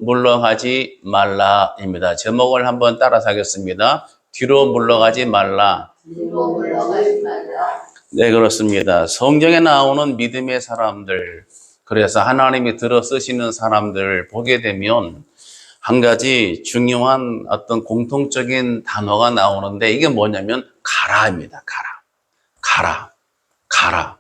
물러가지 말라입니다. 제목을 한번 따라서 하겠습니다. 뒤로 물러가지 말라. 뒤로 물러가지 말라. 네, 그렇습니다. 성경에 나오는 믿음의 사람들, 그래서 하나님이 들어 쓰시는 사람들 보게 되면 한 가지 중요한 어떤 공통적인 단어가 나오는데 이게 뭐냐면 가라입니다. 가라.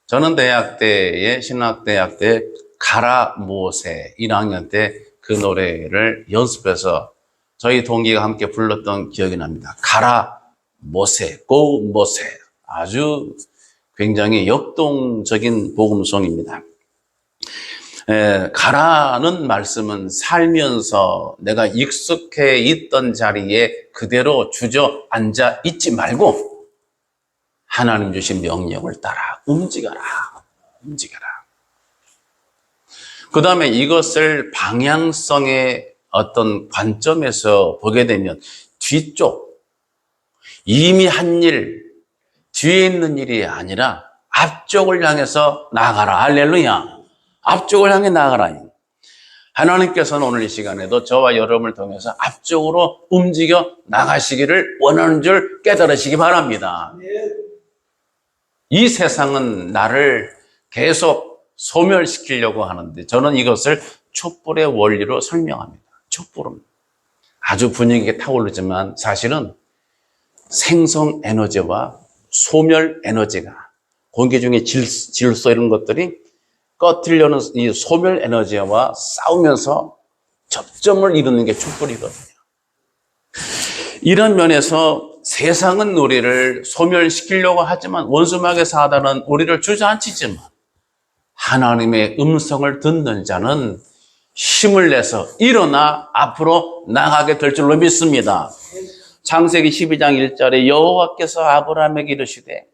저는 대학 때에 신학대학 때 가라 모세 1학년 때 그 노래를 연습해서 저희 동기가 함께 불렀던 기억이 납니다. 가라 모세, 고 모세. 아주 굉장히 역동적인 복음송입니다. 가라는 말씀은 살면서 내가 익숙해 있던 자리에 그대로 주저앉아 있지 말고 하나님 주신 명령을 따라 움직여라. 그 다음에 이것을 방향성의 어떤 관점에서 보게 되면 뒤쪽, 이미 한 일, 뒤에 있는 일이 아니라 앞쪽을 향해서 나아가라. 할렐루야. 앞쪽을 향해 나아가라. 하나님께서는 오늘 이 시간에도 저와 여러분을 통해서 앞쪽으로 움직여 나가시기를 원하는 줄 깨달으시기 바랍니다. 이 세상은 나를 계속 소멸시키려고 하는데 저는 이것을 촛불의 원리로 설명합니다. 촛불은 아주 분위기가 타오르지만 사실은 생성 에너지와 소멸 에너지가 공기 중에 질소 이런 것들이 꺼트리려는 이 소멸 에너지와 싸우면서 접점을 이루는 게 촛불이거든요. 이런 면에서 세상은 우리를 소멸시키려고 하지만 원수마귀 사단은 우리를 주저앉히지만 하나님의 음성을 듣는 자는 힘을 내서 일어나 앞으로 나가게 될 줄로 믿습니다. 창세기 12장 1절에 여호와께서 아브라함에게 이르시되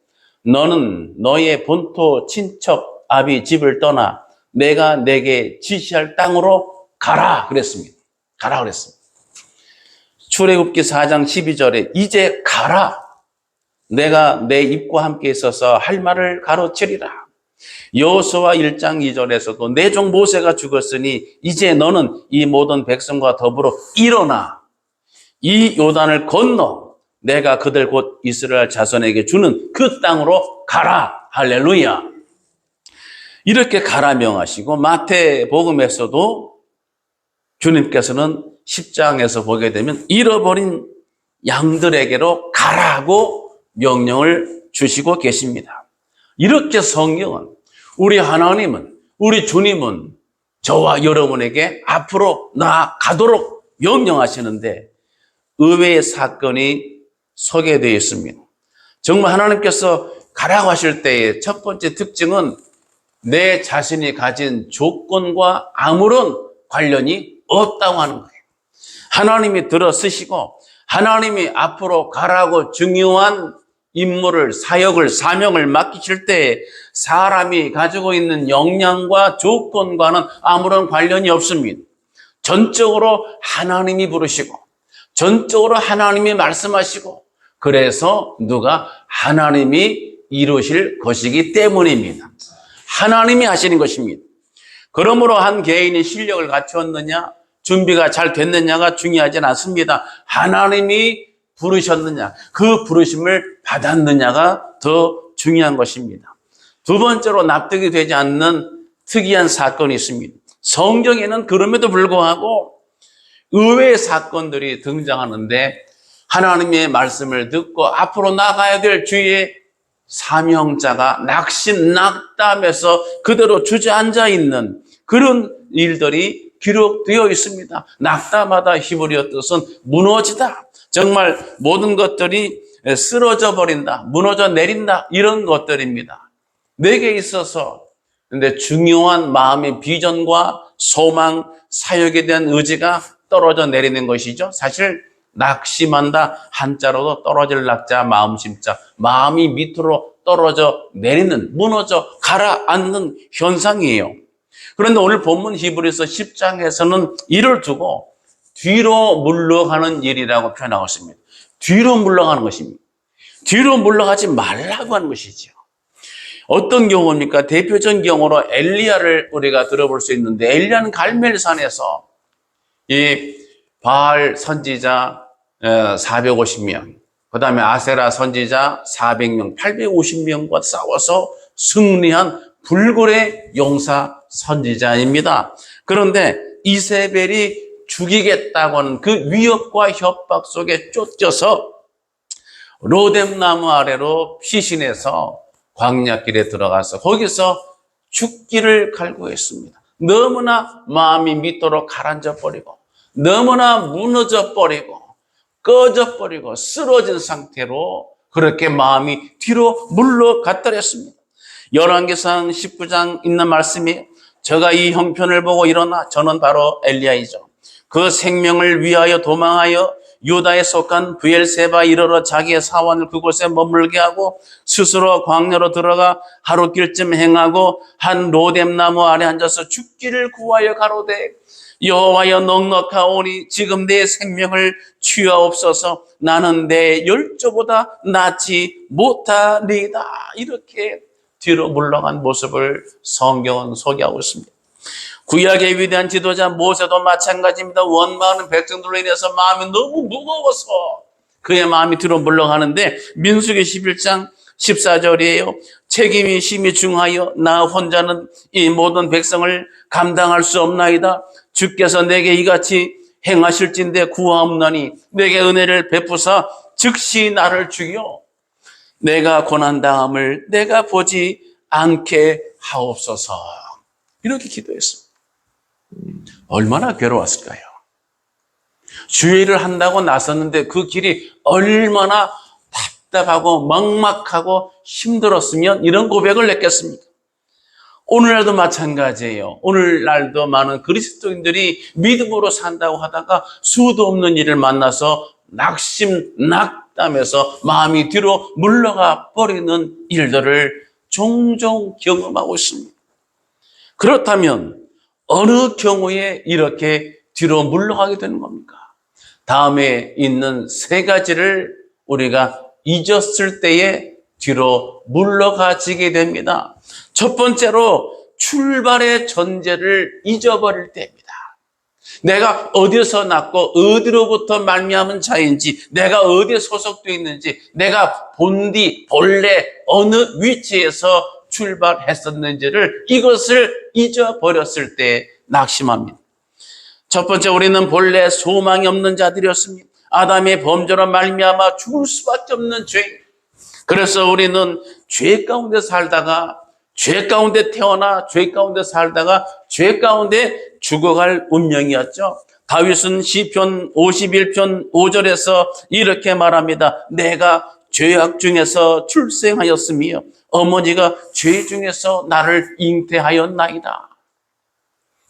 너는 너의 본토 친척 아비 집을 떠나 내가 내게 지시할 땅으로 가라 그랬습니다. 출애굽기 4장 12절에 이제 가라. 내가 내 입과 함께 있어서 할 말을 가르치리라. 여호수아 1장 2절에서도 내 종 모세가 죽었으니 이제 너는 이 모든 백성과 더불어 일어나 이 요단을 건너 내가 그들 곧 이스라엘 자손에게 주는 그 땅으로 가라. 할렐루야. 이렇게 가라 명하시고 마태복음에서도 주님께서는 10장에서 보게 되면 잃어버린 양들에게로 가라고 명령을 주시고 계십니다. 이렇게 성경은 우리 하나님은 우리 주님은 저와 여러분에게 앞으로 나아가도록 명령하시는데 의외의 사건이 소개되어 있습니다. 정말 하나님께서 가라고 하실 때의 첫 번째 특징은 내 자신이 가진 조건과 아무런 관련이 없다고 하는 거예요. 하나님이 들어 쓰시고 하나님이 앞으로 가라고 중요한 임무를, 사역을, 사명을 맡기실 때 사람이 가지고 있는 역량과 조건과는 아무런 관련이 없습니다. 전적으로 하나님이 부르시고 전적으로 하나님이 말씀하시고 그래서 누가 하나님이 이루실 것이기 때문입니다. 하나님이 하시는 것입니다. 그러므로 한 개인이 실력을 갖추었느냐 준비가 잘 됐느냐가 중요하진 않습니다. 하나님이 부르셨느냐 그 부르심을 받았느냐가 더 중요한 것입니다. 두 번째로 납득이 되지 않는 특이한 사건이 있습니다. 성경에는 그럼에도 불구하고 의외의 사건들이 등장하는데 하나님의 말씀을 듣고 앞으로 나가야 될 주의 사명자가 낙심낙담해서 그대로 주저앉아 있는 그런 일들이 기록되어 있습니다. 낙담하다 히브리어 뜻은 무너지다. 정말 모든 것들이 쓰러져 버린다. 무너져 내린다. 이런 것들입니다. 내게 있어서 근데 중요한 마음의 비전과 소망, 사역에 대한 의지가 떨어져 내리는 것이죠. 사실 낙심한다 한자로도 떨어질 낙자 마음심자 마음이 밑으로 떨어져 내리는 무너져 가라앉는 현상이에요. 그런데 오늘 본문 히브리서 10장에서는 이를 두고 뒤로 물러가는 일이라고 표현하고 있습니다. 뒤로 물러가는 것입니다. 뒤로 물러가지 말라고 하는 것이죠. 어떤 경우입니까? 대표적인 경우로 엘리야를 우리가 들어볼 수 있는데 엘리야는 갈멜산에서 이 바알 선지자 450명, 그 다음에 아세라 선지자 400명, 850명과 싸워서 승리한 불굴의 용사 선지자입니다. 그런데 이세벨이 죽이겠다고 하는 그 위협과 협박 속에 쫓겨서 로뎀나무 아래로 피신해서 광야길에 들어가서 거기서 죽기를 갈구했습니다. 너무나 마음이 밑도록 가라앉아 버리고 너무나 무너져 버리고 꺼져 버리고 쓰러진 상태로 그렇게 마음이 뒤로 물러갔더랬습니다. 열왕기상 19장 있는 말씀이 저가 이 형편을 보고 일어나 저는 바로 엘리야이죠. 그 생명을 위하여 도망하여 유다에 속한 브엘세바 이르러 자기의 사원을 그곳에 머물게 하고 스스로 광야로 들어가 하루길쯤 행하고 한 로뎀나무 아래 앉아서 죽기를 구하여 가로되 여호와여 넉넉하오니 지금 내 생명을 취하옵소서. 나는 내 열조보다 낫지 못하리이다. 이렇게 뒤로 물러간 모습을 성경은 소개하고 있습니다. 구약의 위대한 지도자 모세도 마찬가지입니다. 원망하는 백성들로 인해서 마음이 너무 무거워서 그의 마음이 뒤로 물러가는데 민수기 11장 14절이에요. 책임이 심히 중하여 나 혼자는 이 모든 백성을 감당할 수 없나이다. 주께서 내게 이같이 행하실진대 구하옵나니 내게 은혜를 베푸사 즉시 나를 죽여 내가 고난당함을 내가 보지 않게 하옵소서. 이렇게 기도했습니다. 얼마나 괴로웠을까요? 주의를 한다고 나섰는데 그 길이 얼마나 답답하고 막막하고 힘들었으면 이런 고백을 했겠습니까? 오늘날도 마찬가지예요. 오늘날도 많은 그리스도인들이 믿음으로 산다고 하다가 수도 없는 일을 만나서 낙심낙담해서 마음이 뒤로 물러가 버리는 일들을 종종 경험하고 있습니다. 그렇다면 어느 경우에 이렇게 뒤로 물러가게 되는 겁니까? 다음에 있는 세 가지를 우리가 잊었을 때에 뒤로 물러가지게 됩니다. 첫 번째로 출발의 전제를 잊어버릴 때입니다. 내가 어디서 났고 어디로부터 말미암은 자인지, 내가 어디에 소속되어 있는지, 내가 본래 어느 위치에서 출발했었는지를 이것을 잊어버렸을 때 낙심합니다. 첫 번째, 우리는 본래 소망이 없는 자들이었습니다. 아담의 범죄로 말미암아 죽을 수밖에 없는 죄. 그래서 우리는 죄 가운데 살다가 죄 가운데 태어나 죄 가운데 살다가 죄 가운데 죽어갈 운명이었죠. 다윗은 시편 51편 5절에서 이렇게 말합니다. 내가 죄악 중에서 출생하였으며 어머니가 죄 중에서 나를 잉태하였나이다.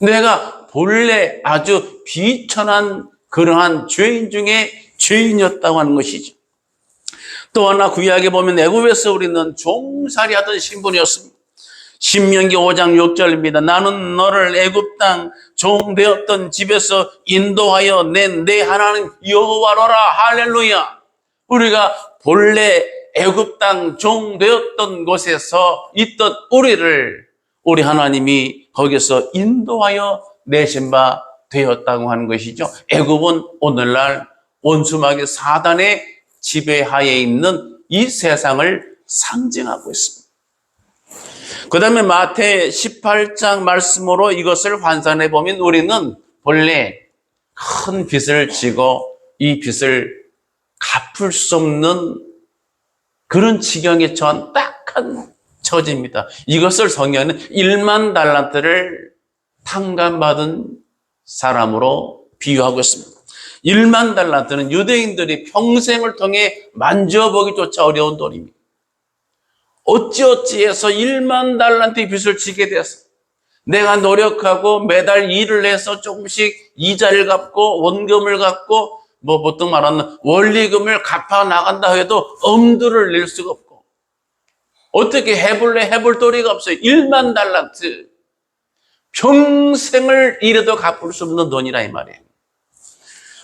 내가 본래 아주 비천한 그러한 죄인 중에 죄인이었다고 하는 것이죠. 또 하나 구약에 보면 애굽에서 우리는 종살이하던 신분이었습니다. 신명기 5장 6절입니다. 나는 너를 애굽 땅 종되었던 집에서 인도하여 낸 내 하나님 여호와로라. 할렐루야. 우리가 본래 애굽 땅 종되었던 곳에서 있던 우리 하나님이 거기서 인도하여 내신 바 되었다고 하는 것이죠. 애굽은 오늘날 원수마귀 사단의 지배하에 있는 이 세상을 상징하고 있습니다. 그 다음에 마태 18장 말씀으로 이것을 환산해 보면 우리는 본래 큰 빚을 지고 이 빚을 갚을 수 없는 그런 지경에 처한 딱한 처지입니다. 이것을 성경은 1만 달란트를 탕감받은 사람으로 비유하고 있습니다. 1만 달란트는 유대인들이 평생을 통해 만져보기조차 어려운 돈입니다. 어찌어찌해서 1만 달란트의 빚을 지게 되었어. 내가 노력하고 매달 일을 해서 조금씩 이자를 갚고 원금을 갚고 보통 말하는 원리금을 갚아 나간다 해도 엄두를 낼 수가 없고 어떻게 해볼 도리가 없어요. 1만 달란트. 평생을 일해도 갚을 수 없는 돈이라 이 말이에요.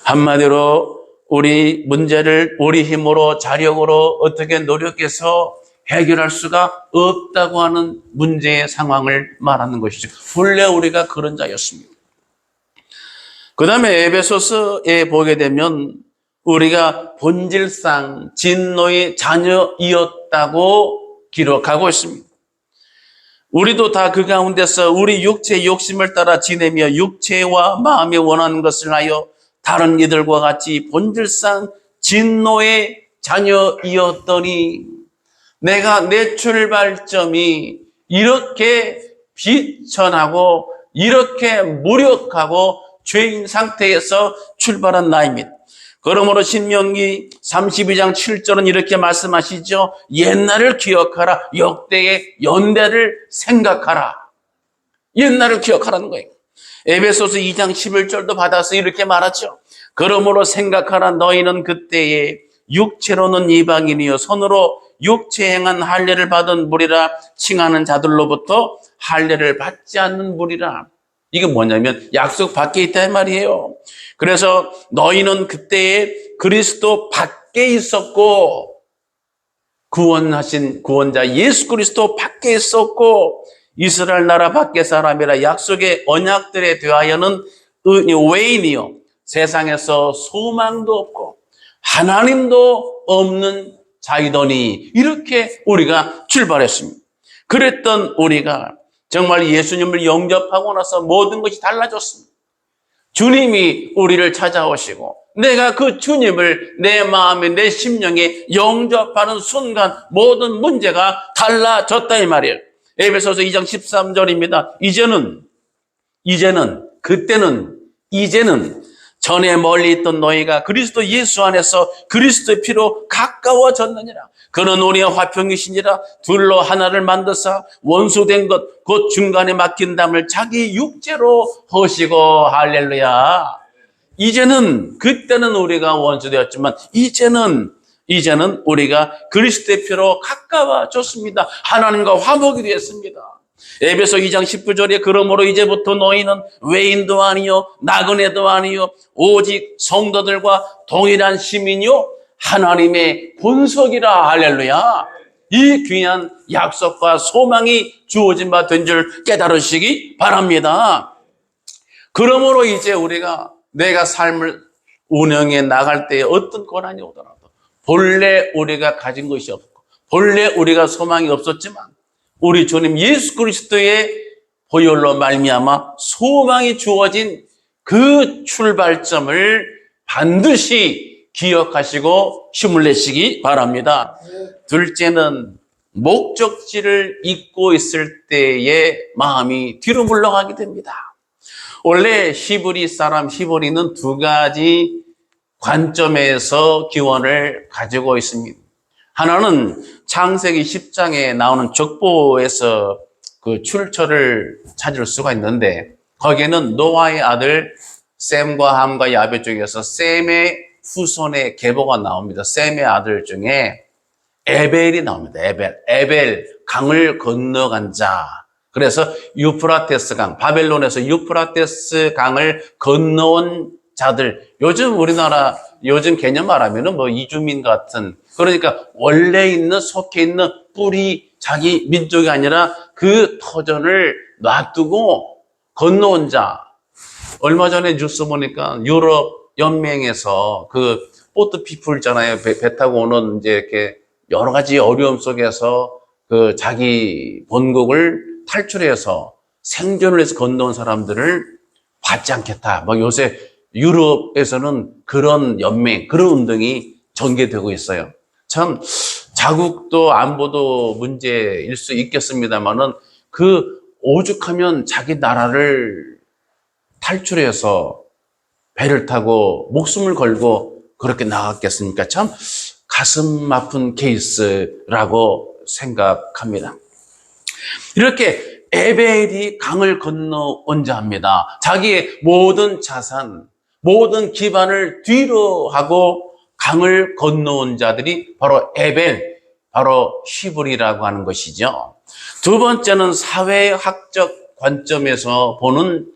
한마디로 우리 문제를 우리 힘으로 자력으로 어떻게 노력해서 해결할 수가 없다고 하는 문제의 상황을 말하는 것이죠. 본래 우리가 그런 자였습니다. 그 다음에 에베소서에 보게 되면 우리가 본질상 진노의 자녀이었다고 기록하고 있습니다. 우리도 다 그 가운데서 우리 육체의 욕심을 따라 지내며 육체와 마음이 원하는 것을 하여 다른 이들과 같이 본질상 진노의 자녀이었더니 내가 내 출발점이 이렇게 비천하고 이렇게 무력하고 죄인 상태에서 출발한 나입니다. 그러므로 신명기 32장 7절은 이렇게 말씀하시죠. 옛날을 기억하라. 역대의 연대를 생각하라. 옛날을 기억하라는 거예요. 에베소서 2장 11절도 받아서 이렇게 말하죠. 그러므로 생각하라. 너희는 그때에 육체로는 이방인이요 손으로 육체 행한 할례를 받은 무리라 칭하는 자들로부터 할례를 받지 않는 무리라. 이게 뭐냐면 약속 밖에 있다 이 말이에요. 그래서 너희는 그때에 그리스도 밖에 있었고 구원하신 구원자 예수 그리스도 밖에 있었고 이스라엘 나라 밖의 사람이라 약속의 언약들에 대하여는 외인이요 세상에서 소망도 없고 하나님도 없는 자이더니 이렇게 우리가 출발했습니다. 그랬던 우리가 정말 예수님을 영접하고 나서 모든 것이 달라졌습니다. 주님이 우리를 찾아오시고 내가 그 주님을 내 마음에 내 심령에 영접하는 순간 모든 문제가 달라졌다 이 말이에요. 에베소서 2장 13절입니다. 이제는 전에 멀리 있던 너희가 그리스도 예수 안에서 그리스도의 피로 가까워졌느니라. 그는 우리의 화평이시니라. 둘로 하나를 만드사 원수된 것 곧 중간에 막힌 담을 자기 육체로 허시고 할렐루야. 이제는 그때는 우리가 원수되었지만 이제는 우리가 그리스도의 피로 가까워졌습니다. 하나님과 화목이 되었습니다. 에베소 2장 19절에 그러므로 이제부터 너희는 외인도 아니요 나그네도 아니요 오직 성도들과 동일한 시민이요 하나님의 본속이라. 할렐루야. 이 귀한 약속과 소망이 주어진 바 된 줄 깨달으시기 바랍니다. 그러므로 이제 우리가 내가 삶을 운영해 나갈 때에 어떤 고난이 오더라도 본래 우리가 가진 것이 없고 본래 우리가 소망이 없었지만 우리 주님 예수 그리스도의 보혈로 말미암아 소망이 주어진 그 출발점을 반드시 기억하시고 힘을 내시기 바랍니다. 둘째는 목적지를 잊고 있을 때의 마음이 뒤로 물러가게 됩니다. 원래 히브리는 두 가지 관점에서 기원을 가지고 있습니다. 하나는 창세기 10장에 나오는 족보에서 그 출처를 찾을 수가 있는데 거기에는 노아의 아들 셈과 함과 야벳 중에서 셈의 후손의 계보가 나옵니다. 셈의 아들 중에 에벨이 나옵니다. 에벨 강을 건너간 자. 그래서 유프라테스 강, 바벨론에서 유프라테스 강을 건너온 자들. 요즘 개념 말하면은 뭐 이주민 같은, 그러니까 원래 속해 있는 뿌리 자기 민족이 아니라 그 터전을 놔두고 건너온 자. 얼마 전에 뉴스 보니까 유럽 연맹에서 그 보트 피플 있잖아요. 배 타고 오는 이제 이렇게 여러 가지 어려움 속에서 그 자기 본국을 탈출해서 생존을 해서 건너온 사람들을 받지 않겠다. 뭐 요새 유럽에서는 그런 연맹, 그런 운동이 전개되고 있어요. 참 자국도 안보도 문제일 수 있겠습니다만은 그 오죽하면 자기 나라를 탈출해서 배를 타고 목숨을 걸고 그렇게 나갔겠습니까? 참 가슴 아픈 케이스라고 생각합니다. 이렇게 에벨이 강을 건너온 자입니다. 자기의 모든 자산, 모든 기반을 뒤로 하고 강을 건너온 자들이 바로 에벨, 바로 히브리라고 하는 것이죠. 두 번째는 사회학적 관점에서 보는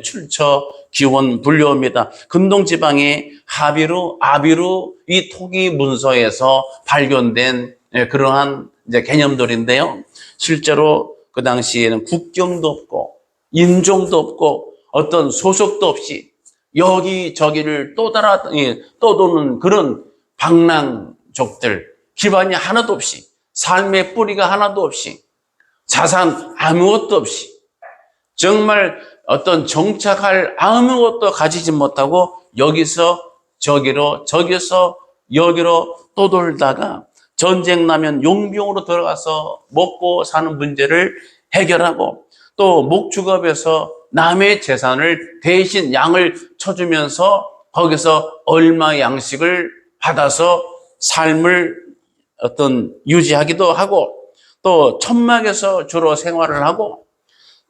출처 기원 분류입니다. 근동지방의 하비루, 아비루 이 토기 문서에서 발견된 그러한 이제 개념들인데요. 실제로 그 당시에는 국경도 없고 인종도 없고 어떤 소속도 없이 여기저기를 떠도는 그런 방랑족들, 기반이 하나도 없이, 삶의 뿌리가 하나도 없이, 자산 아무것도 없이, 정말 어떤 정착할 아무것도 가지지 못하고 여기서 저기로, 저기서 여기로 떠돌다가 전쟁 나면 용병으로 들어가서 먹고 사는 문제를 해결하고, 또 목축업에서 남의 재산을 대신 양을 쳐주면서 거기서 얼마 양식을 받아서 삶을 유지하기도 하고, 또 천막에서 주로 생활을 하고,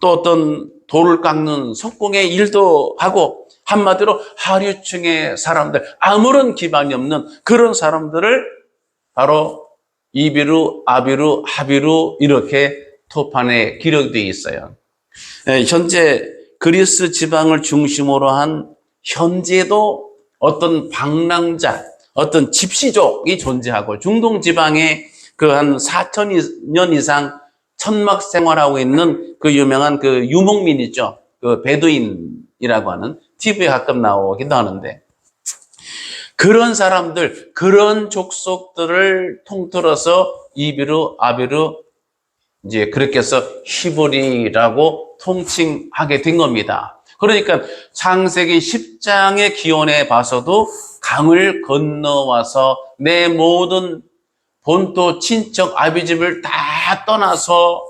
또 어떤 돌을 깎는 석공의 일도 하고, 한마디로 하류층의 사람들, 아무런 기반이 없는 그런 사람들을 바로 이비루, 아비루, 하비루 이렇게 토판에 기록되어 있어요. 현재 그리스 지방을 중심으로 한 현재도 어떤 방랑자, 어떤 집시족이 존재하고, 중동 지방에 그 한 4,000년 이상 천막 생활하고 있는 그 유명한 그 유목민 있죠. 그 베두인이라고 하는, TV에 가끔 나오기도 하는데, 그런 사람들, 그런 족속들을 통틀어서 이비루, 아비루, 이제 그렇게 해서 히브리라고 통칭하게 된 겁니다. 그러니까 창세기 10장의 기원에 봐서도 강을 건너와서 내 모든 본토, 친척, 아비집을 다 떠나서,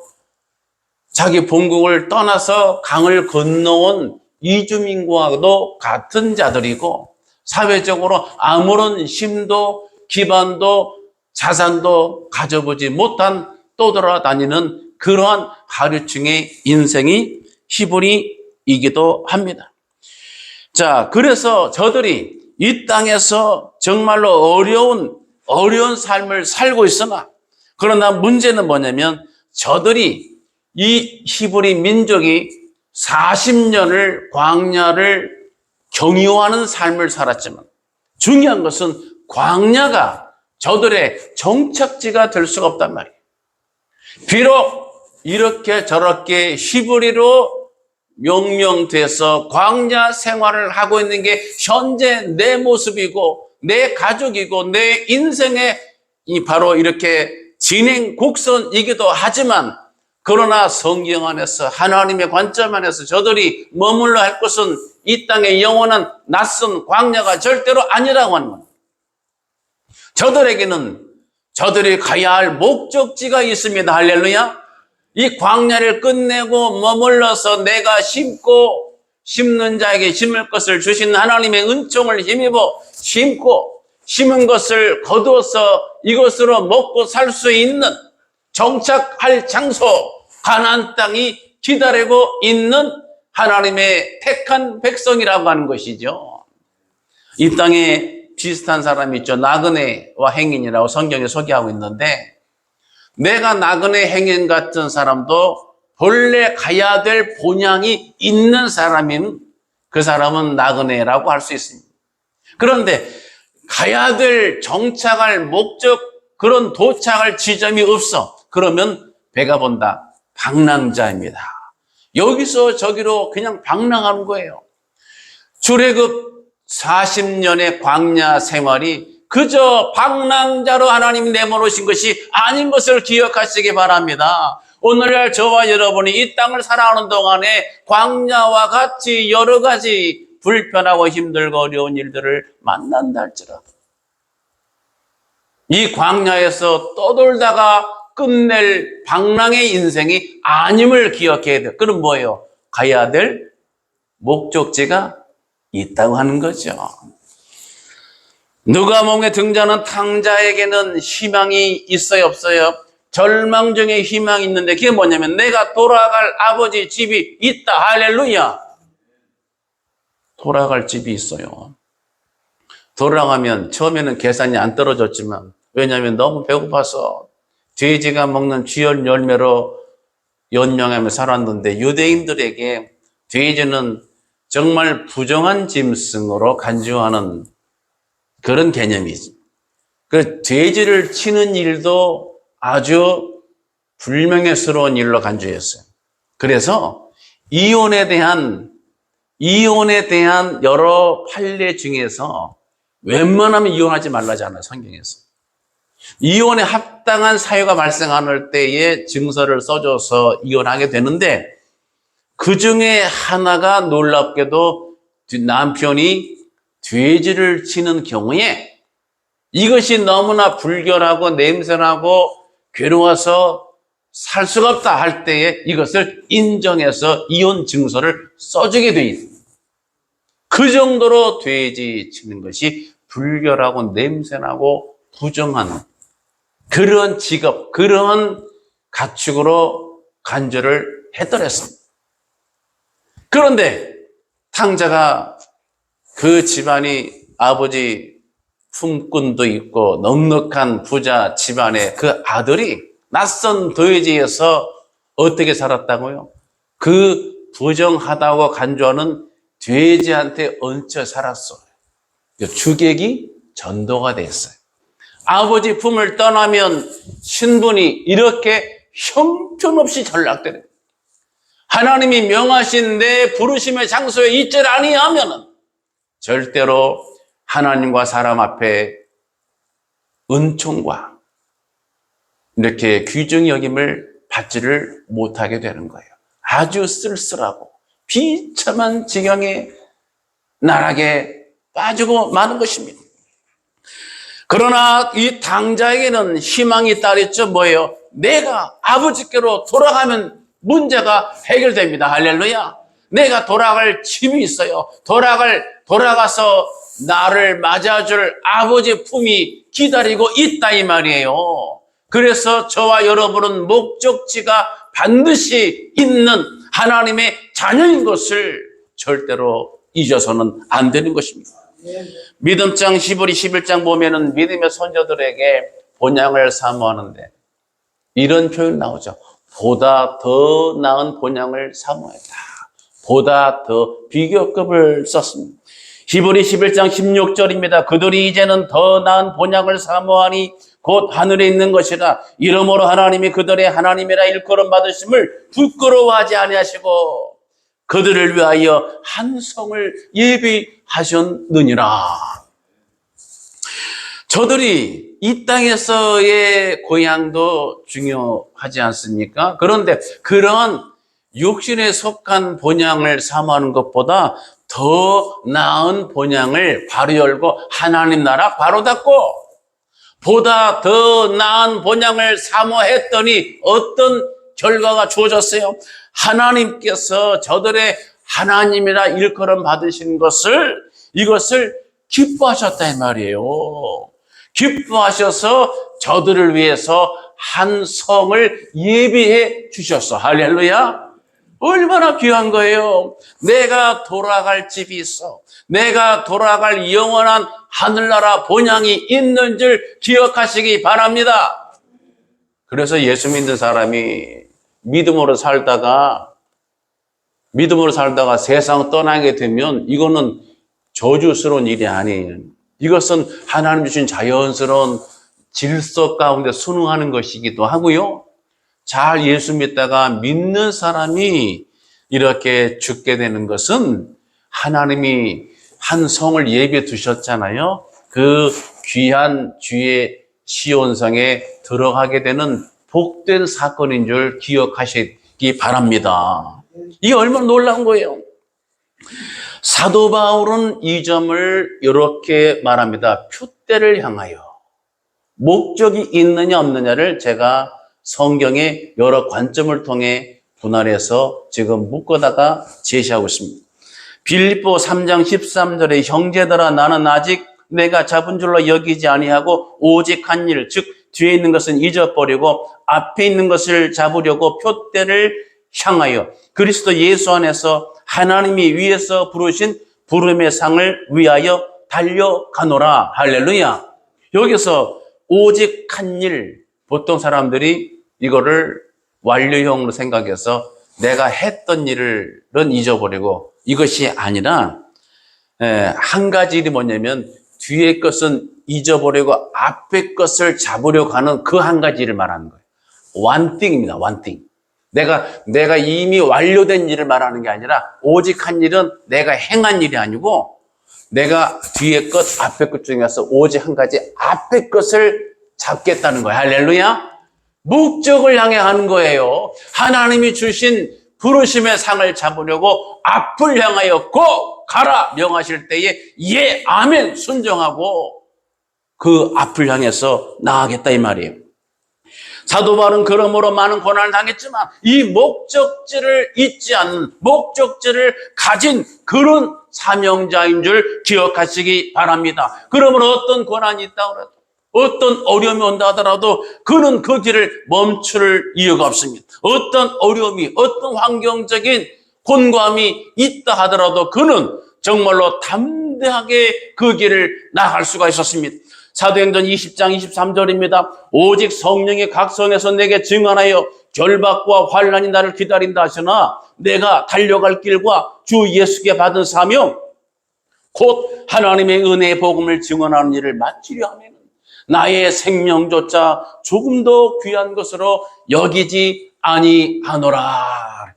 자기 본국을 떠나서 강을 건너온 이주민과도 같은 자들이고, 사회적으로 아무런 힘도 기반도 자산도 가져보지 못한 떠돌아다니는 그러한 하류층의 인생이 히브리이기도 합니다. 자, 그래서 저들이 이 땅에서 정말로 어려운 삶을 살고 있으나, 그러나 문제는 뭐냐면, 저들이, 이 히브리 민족이 40년을 광야를 경유하는 삶을 살았지만, 중요한 것은 광야가 저들의 정착지가 될 수가 없단 말이에요. 비록 이렇게 저렇게 히브리로 명명돼서 광야 생활을 하고 있는 게 현재 내 모습이고 내 가족이고 내 인생의 바로 이렇게 진행 곡선이기도 하지만, 그러나 성경 안에서 하나님의 관점 안에서 저들이 머물러 할 것은 이 땅의 영원한 낯선 광야가 절대로 아니라고 하는 겁니다. 저들에게는 저들이 가야 할 목적지가 있습니다. 할렐루야. 이 광야를 끝내고 머물러서 내가 심고 심는 자에게 심을 것을 주신 하나님의 은총을 힘입어 심고 심은 것을 거두어서 이것으로 먹고 살 수 있는 정착할 장소, 가나안 땅이 기다리고 있는 하나님의 택한 백성이라고 하는 것이죠. 이 땅에 비슷한 사람이 있죠. 나그네와 행인이라고 성경에 소개하고 있는데, 내가 나그네 행인 같은 사람도 본래 가야 될 본향이 있는 사람인 그 사람은 나그네라고 할 수 있습니다. 그런데 가야 될 정착할 목적, 그런 도착할 지점이 없어. 그러면 배가 본다. 방랑자입니다. 여기서 저기로 그냥 방랑하는 거예요. 출애굽 40년의 광야 생활이 그저 방랑자로 하나님 내모르신 것이 아닌 것을 기억하시기 바랍니다. 오늘날 저와 여러분이 이 땅을 살아가는 동안에 광야와 같이 여러 가지 불편하고 힘들고 어려운 일들을 만난다 할지라도 이 광야에서 떠돌다가 끝낼 방랑의 인생이 아님을 기억해야 돼요. 그럼 뭐예요? 가야 될 목적지가 있다고 하는 거죠. 누가복음에 등장하는 탕자에게는 희망이 있어요, 없어요? 절망 중에 희망이 있는데, 그게 뭐냐면 내가 돌아갈 아버지 집이 있다. 할렐루야. 돌아갈 집이 있어요. 돌아가면 처음에는 계산이 안 떨어졌지만, 왜냐하면 너무 배고파서 돼지가 먹는 쥐열 열매로 연명하며 살았는데, 유대인들에게 돼지는 정말 부정한 짐승으로 간주하는 그런 개념이 있습니다. 그 돼지를 치는 일도 아주 불명예스러운 일로 간주했어요. 그래서 이혼에 대한 이혼에 대한 여러 판례 중에서 웬만하면 이혼하지 말라잖아요, 성경에서. 이혼에 합당한 사유가 발생할 때에 증서를 써줘서 이혼하게 되는데, 그 중에 하나가 놀랍게도 남편이 돼지를 치는 경우에 이것이 너무나 불결하고 냄새나고 괴로워서 살 수가 없다 할 때에 이것을 인정해서 이혼 증서를 써주게 돼 있습니다. 그 정도로 돼지 치는 것이 불결하고 냄새나고 부정한 그런 직업, 그런 가축으로 간주를 했더랬습니다. 그런데 탕자가 그 집안이 아버지 품꾼도 있고 넉넉한 부자 집안의 그 아들이 낯선 돼지에서 어떻게 살았다고요? 그 부정하다고 간주하는 돼지한테 얹혀 살았어요. 주객이 전도가 됐어요. 아버지 품을 떠나면 신분이 이렇게 형편없이 전락되는, 하나님이 명하신 내 부르심의 장소에 있질 아니하면 절대로 하나님과 사람 앞에 은총과 이렇게 귀중히 여김을 받지를 못하게 되는 거예요. 아주 쓸쓸하고 비참한 지경에 나락에 빠지고 마는 것입니다. 그러나 이 당자에게는 희망이 따르죠. 뭐예요? 내가 아버지께로 돌아가면 문제가 해결됩니다. 할렐루야. 내가 돌아갈 집이 있어요. 돌아가서 나를 맞아줄 아버지 품이 기다리고 있다 이 말이에요. 그래서 저와 여러분은 목적지가 반드시 있는 하나님의 자녀인 것을 절대로 잊어서는 안 되는 것입니다. 믿음장 히브리 11장 보면은 믿음의 선조들에게 본향을 사모하는데 이런 표현 나오죠. 보다 더 나은 본향을 사모했다. 보다 더 비교급을 썼습니다. 히브리 11장 16절입니다. 그들이 이제는 더 나은 본향을 사모하니 곧 하늘에 있는 것이라. 이러므로 하나님이 그들의 하나님이라 일컬음 받으심을 부끄러워하지 아니하시고 그들을 위하여 한 성을 예비하셨느니라. 저들이 이 땅에서의 고향도 중요하지 않습니까? 그런데 그런 육신에 속한 본향을 사모하는 것보다 더 나은 본향을 바로 열고 하나님 나라 바로 닫고 보다 더 나은 본향을 사모했더니 어떤 결과가 주어졌어요? 하나님께서 저들의 하나님이라 일컬음 받으신 이것을 기뻐하셨다 이 말이에요. 기뻐하셔서 저들을 위해서 한 성을 예비해 주셨어. 할렐루야. 얼마나 귀한 거예요. 내가 돌아갈 집이 있어. 내가 돌아갈 영원한 하늘나라 본향이 있는 줄 기억하시기 바랍니다. 그래서 예수 믿는 사람이 믿음으로 살다가 세상 떠나게 되면 이거는 저주스러운 일이 아니에요. 이것은 하나님 주신 자연스러운 질서 가운데 순응하는 것이기도 하고요. 잘 예수 믿다가 믿는 사람이 이렇게 죽게 되는 것은 하나님이 한 성을 예비해 두셨잖아요. 그 귀한 주의 시온성에 들어가게 되는 복된 사건인 줄 기억하시기 바랍니다. 이게 얼마나 놀라운 거예요. 사도 바울은 이 점을 이렇게 말합니다. 표대를 향하여. 목적이 있느냐 없느냐를 제가 성경의 여러 관점을 통해 분할해서 지금 묶어다가 제시하고 있습니다. 빌립보 3장 13절에 형제들아 나는 아직 내가 잡은 줄로 여기지 아니하고 오직 한 일, 즉 뒤에 있는 것은 잊어버리고 앞에 있는 것을 잡으려고 표대를 향하여 그리스도 예수 안에서 하나님이 위에서 부르신 부름의 상을 위하여 달려가노라. 할렐루야. 여기서 오직 한 일, 보통 사람들이 이거를 완료형으로 생각해서 내가 했던 일은 잊어버리고 이것이 아니라 한 가지 일이 뭐냐면 뒤에 것은 잊어버리고 앞에 것을 잡으려고 하는 그 한 가지 일을 말하는 거예요. one thing입니다. one thing. 내가 이미 완료된 일을 말하는 게 아니라 오직 한 일은 내가 행한 일이 아니고 내가 뒤에 것, 앞에 것 중에서 오직 한 가지 앞에 것을 잡겠다는 거예요. 할렐루야. 목적을 향해 하는 거예요. 하나님이 주신 부르심의 상을 잡으려고 앞을 향하여 고 가라 명하실 때에 예 아멘 순종하고 그 앞을 향해서 나아가겠다 이 말이에요. 사도 바울은 그러므로 많은 고난을 당했지만 이 목적지를 잊지 않는 목적지를 가진 그런 사명자인 줄 기억하시기 바랍니다. 그러므로 어떤 고난이 있다 그래도 어떤 어려움이 온다 하더라도 그는 그 길을 멈출 이유가 없습니다. 어떤 어려움이 어떤 환경적인 곤고함이 있다 하더라도 그는 정말로 담대하게 그 길을 나갈 수가 있었습니다. 사도행전 20장 23절입니다. 오직 성령이 각성해서 내게 증언하여 결박과 환난이 나를 기다린다 하시나 내가 달려갈 길과 주 예수께 받은 사명 곧 하나님의 은혜의 복음을 증언하는 일을 마치려 하면 나의 생명조차 조금 더 귀한 것으로 여기지 아니하노라.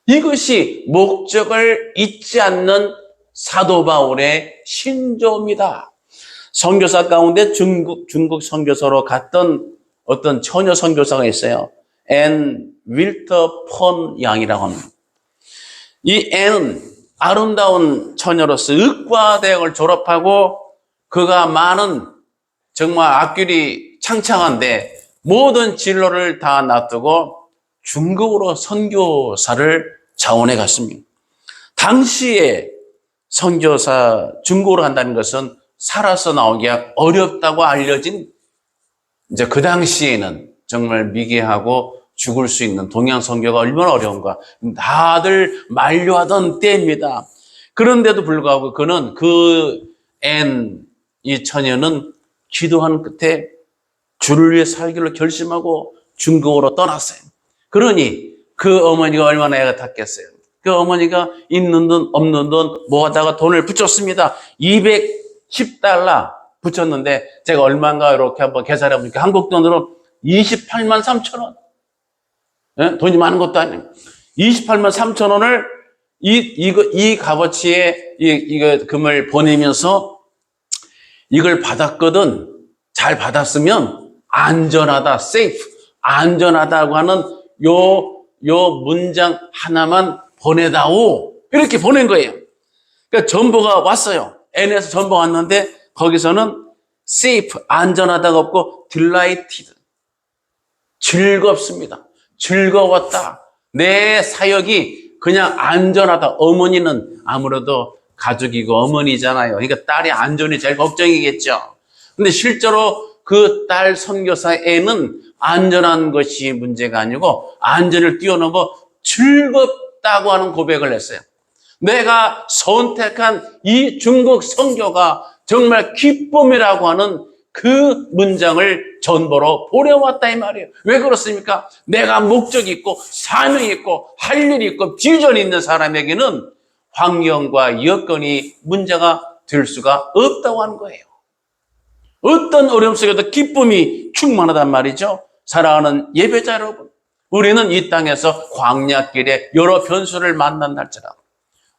이것이 목적을 잊지 않는 사도 바울의 신조입니다. 선교사 가운데 중국 선교사로 갔던 어떤 처녀 선교사가 있어요. 앤 윌터 폰 양이라고 합니다. 이 앤은 아름다운 처녀로서 의과대학을 졸업하고 그가 많은 정말 앞길이 창창한데 모든 진로를 다 놔두고 중국으로 선교사를 자원해 갔습니다. 당시에 선교사 중국으로 간다는 것은 살아서 나오기가 어렵다고 알려진 이제 그 당시에는 정말 미개하고 죽을 수 있는 동양 선교가 얼마나 어려운가 다들 만류하던 때입니다. 그런데도 불구하고 그는 이 처녀는 기도하는 끝에 주를 위해 살기로 결심하고 중국으로 떠났어요. 그러니 그 어머니가 얼마나 애가 탔겠어요. 그 어머니가 있는 돈 없는 돈 모아다가 돈을 붙였습니다. 210달러 붙였는데 제가 얼마인가 이렇게 한번 계산해 보니까 한국 돈으로 28만 3천 원. 예? 돈이 많은 것도 아니에요. 28만 3천 원을 이 값어치에 이거 금을 보내면서 이걸 받았거든. 잘 받았으면 안전하다, safe, 안전하다고 하는 요 문장 하나만 보내다오. 이렇게 보낸 거예요. 그러니까 전보가 왔어요. N에서 전보가 왔는데 거기서는 safe, 안전하다가 없고 delighted, 즐겁습니다. 즐거웠다. 내 사역이 그냥 안전하다. 어머니는 아무래도 가족이고 어머니잖아요. 그러니까 딸의 안전이 제일 걱정이겠죠. 근데 실제로 그 딸 선교사 애는 안전한 것이 문제가 아니고 안전을 뛰어넘어 즐겁다고 하는 고백을 했어요. 내가 선택한 이 중국 선교가 정말 기쁨이라고 하는 그 문장을 전보로 보내왔다 이 말이에요. 왜 그렇습니까? 내가 목적이 있고 사명이 있고 할 일이 있고 비전이 있는 사람에게는 환경과 여건이 문제가 될 수가 없다고 하는 거예요. 어떤 어려움 속에도 기쁨이 충만하단 말이죠. 사랑하는 예배자 여러분, 우리는 이 땅에서 광야길에 여러 변수를 만난날지라도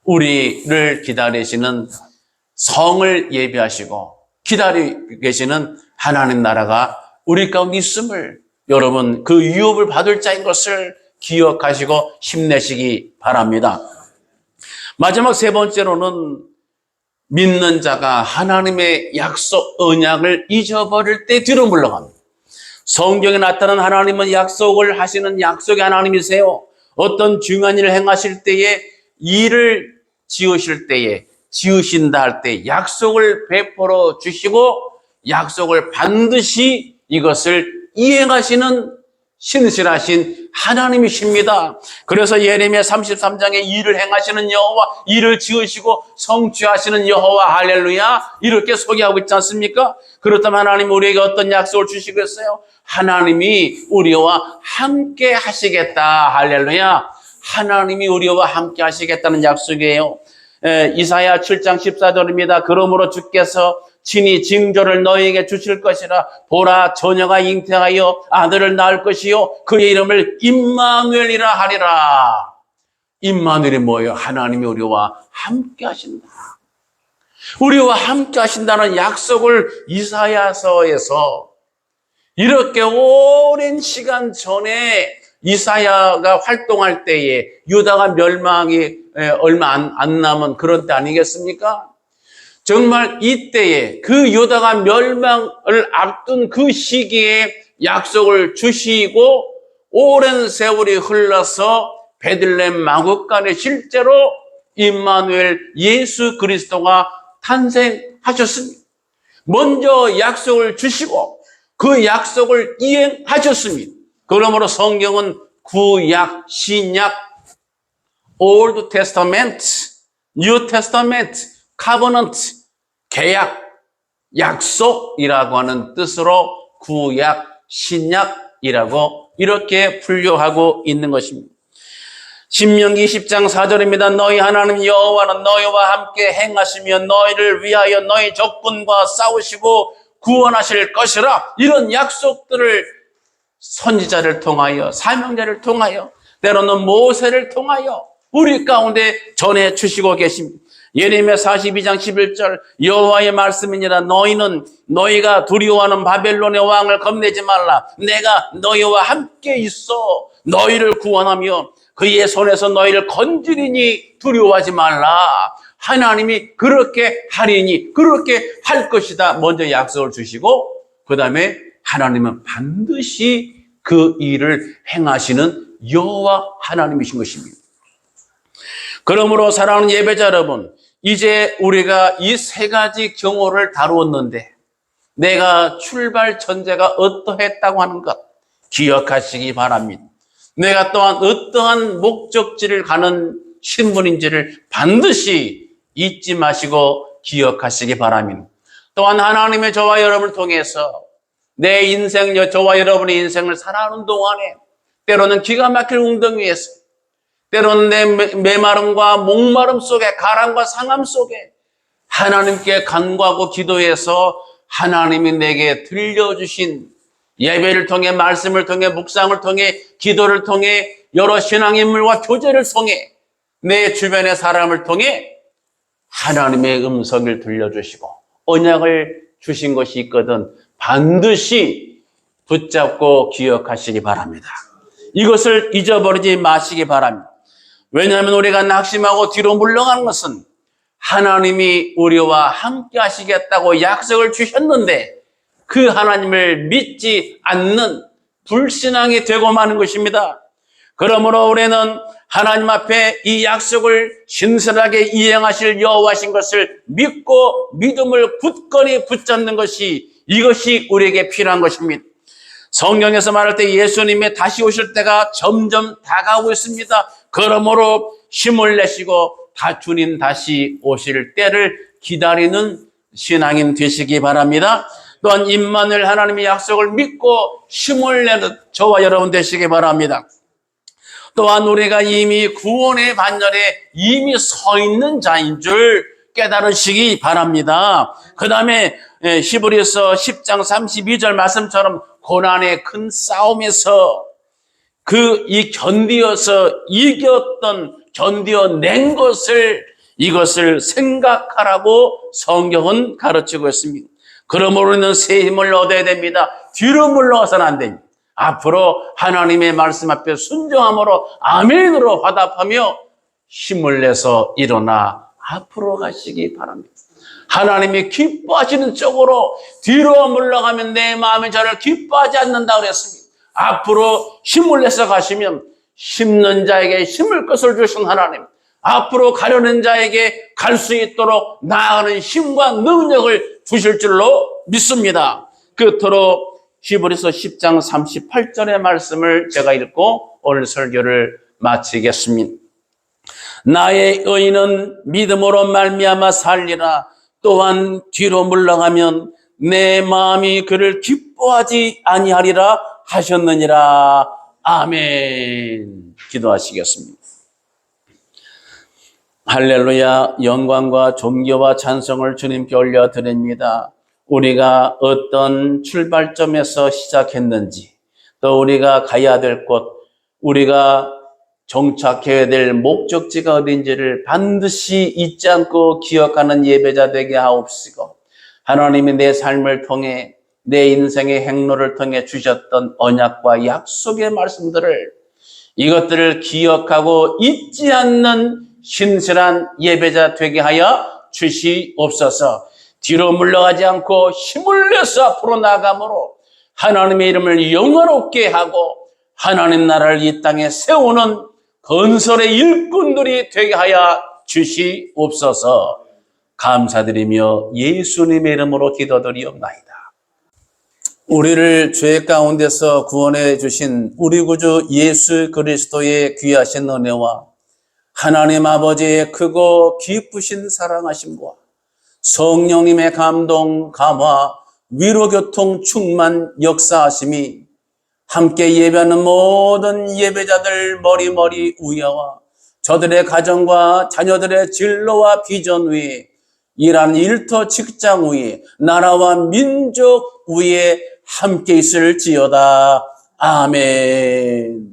우리를 기다리시는 성을 예비하시고 기다리고 계시는 하나님 나라가 우리 가운데 있음을 여러분 그 유업을 받을 자인 것을 기억하시고 힘내시기 바랍니다. 마지막 세 번째로는 믿는 자가 하나님의 약속, 언약을 잊어버릴 때 뒤로 물러갑니다. 성경에 나타난 하나님은 약속을 하시는 약속의 하나님이세요. 어떤 중요한 일을 행하실 때에 일을 지으실 때에 지으신다 할 때 약속을 베풀어 주시고 약속을 반드시 이것을 이행하시는 신실하신 하나님이십니다. 그래서 예레미야 33장에 일을 행하시는 여호와, 일을 지으시고 성취하시는 여호와, 할렐루야, 이렇게 소개하고 있지 않습니까? 그렇다면 하나님 우리에게 어떤 약속을 주시겠어요? 하나님이 우리와 함께 하시겠다, 할렐루야. 하나님이 우리와 함께 하시겠다는 약속이에요. 이사야 7장 14절입니다. 그러므로 주께서 친히 징조를 너희에게 주실 것이라. 보라, 처녀가 잉태하여 아들을 낳을 것이요 그의 이름을 임마누엘이라 하리라. 임마누엘이 뭐예요? 하나님이 우리와 함께 하신다. 우리와 함께 하신다는 약속을 이사야서에서 이렇게 오랜 시간 전에 이사야가 활동할 때에 유다가 멸망이 얼마 안 남은 그런 때 아니겠습니까? 정말 이때에 그 유다가 멸망을 앞둔 그 시기에 약속을 주시고 오랜 세월이 흘러서 베들레헴 마구간에 실제로 임마누엘 예수 그리스도가 탄생하셨습니다. 먼저 약속을 주시고 그 약속을 이행하셨습니다. 그러므로 성경은 구약, 신약, Old Testament, New Testament, Covenant, 계약, 약속이라고 하는 뜻으로 구약, 신약이라고 이렇게 분류하고 있는 것입니다. 신명기 10장 4절입니다. 너희 하나님 여호와는 너희와 함께 행하시며 너희를 위하여 너희 적군과 싸우시고 구원하실 것이라. 이런 약속들을 선지자를 통하여, 사명자를 통하여, 때로는 모세를 통하여 우리 가운데 전해 주시고 계십니다. 예레미야 42장 11절 여호와의 말씀이니라. 너희는 너희가 두려워하는 바벨론의 왕을 겁내지 말라. 내가 너희와 함께 있어 너희를 구원하며 그의 손에서 너희를 건지리니 두려워하지 말라. 하나님이 그렇게 하리니 그렇게 할 것이다. 먼저 약속을 주시고 그 다음에 하나님은 반드시 그 일을 행하시는 여호와 하나님이신 것입니다. 그러므로 사랑하는 예배자 여러분, 이제 우리가 이 세 가지 경우를 다루었는데 내가 출발 전제가 어떠했다고 하는 것 기억하시기 바랍니다. 내가 또한 어떠한 목적지를 가는 신분인지를 반드시 잊지 마시고 기억하시기 바랍니다. 또한 하나님의 저와 여러분을 통해서 내 인생, 저와 여러분의 인생을 살아가는 동안에 때로는 기가 막힐 웅덩이에서 때로는 내 메마름과 목마름 속에 가람과 상함 속에 하나님께 간구하고 기도해서 하나님이 내게 들려주신 예배를 통해 말씀을 통해 묵상을 통해 기도를 통해 여러 신앙인물과 교제를 통해 내 주변의 사람을 통해 하나님의 음성을 들려주시고 언약을 주신 것이 있거든 반드시 붙잡고 기억하시기 바랍니다. 이것을 잊어버리지 마시기 바랍니다. 왜냐하면 우리가 낙심하고 뒤로 물러가는 것은 하나님이 우리와 함께 하시겠다고 약속을 주셨는데 그 하나님을 믿지 않는 불신앙이 되고 마는 것입니다. 그러므로 우리는 하나님 앞에 이 약속을 신실하게 이행하실 여호와신 것을 믿고 믿음을 굳건히 붙잡는 것이 이것이 우리에게 필요한 것입니다. 성경에서 말할 때 예수님의 다시 오실 때가 점점 다가오고 있습니다. 그러므로 힘을 내시고 주님 다시 오실 때를 기다리는 신앙인 되시기 바랍니다. 또한 임마누엘 하나님의 약속을 믿고 힘을 내는 저와 여러분 되시기 바랍니다. 또한 우리가 이미 구원의 반열에 이미 서 있는 자인 줄 깨달으시기 바랍니다. 그 다음에 히브리서 10장 32절 말씀처럼 고난의 큰 싸움에서 이 견디어서 견디어낸 이것을 생각하라고 성경은 가르치고 있습니다. 그러므로 우리는 새 힘을 얻어야 됩니다. 뒤로 물러가서는 안 됩니다. 앞으로 하나님의 말씀 앞에 순종함으로 아멘으로 화답하며 힘을 내서 일어나 앞으로 가시기 바랍니다. 하나님이 기뻐하시는 쪽으로 뒤로 물러가면 내 마음이 저를 기뻐하지 않는다 그랬습니다. 앞으로 힘을 내서 가시면 심는 자에게 심을 것을 주신 하나님, 앞으로 가려는 자에게 갈 수 있도록 나아가는 힘과 능력을 주실 줄로 믿습니다. 끝으로 히브리서 10장 38절의 말씀을 제가 읽고 오늘 설교를 마치겠습니다. 나의 의인은 믿음으로 말미암아 살리라. 또한 뒤로 물러가면 내 마음이 그를 기뻐하지 아니하리라 하셨느니라. 아멘. 기도하시겠습니다. 할렐루야. 영광과 존귀와 찬송을 주님께 올려드립니다. 우리가 어떤 출발점에서 시작했는지, 또 우리가 가야 될 곳, 우리가 정착해야 될 목적지가 어딘지를 반드시 잊지 않고 기억하는 예배자 되게 하옵시고, 하나님이 내 삶을 통해 내 인생의 행로를 통해 주셨던 언약과 약속의 말씀들을, 이것들을 기억하고 잊지 않는 신실한 예배자 되게 하여 주시옵소서. 뒤로 물러가지 않고 힘을 내서 앞으로 나감으로 하나님의 이름을 영화롭게 하고 하나님 나라를 이 땅에 세우는 건설의 일꾼들이 되게 하여 주시옵소서. 감사드리며 예수님의 이름으로 기도드리옵나이다. 우리를 죄 가운데서 구원해 주신 우리 구주 예수 그리스도의 귀하신 은혜와 하나님 아버지의 크고 기쁘신 사랑하심과 성령님의 감동, 감화, 위로, 교통, 충만, 역사하심이 함께 예배하는 모든 예배자들 머리머리 위와 저들의 가정과 자녀들의 진로와 비전 위에, 일하는 일터 직장 위에, 나라와 민족 위에 함께 있을지어다. 아멘.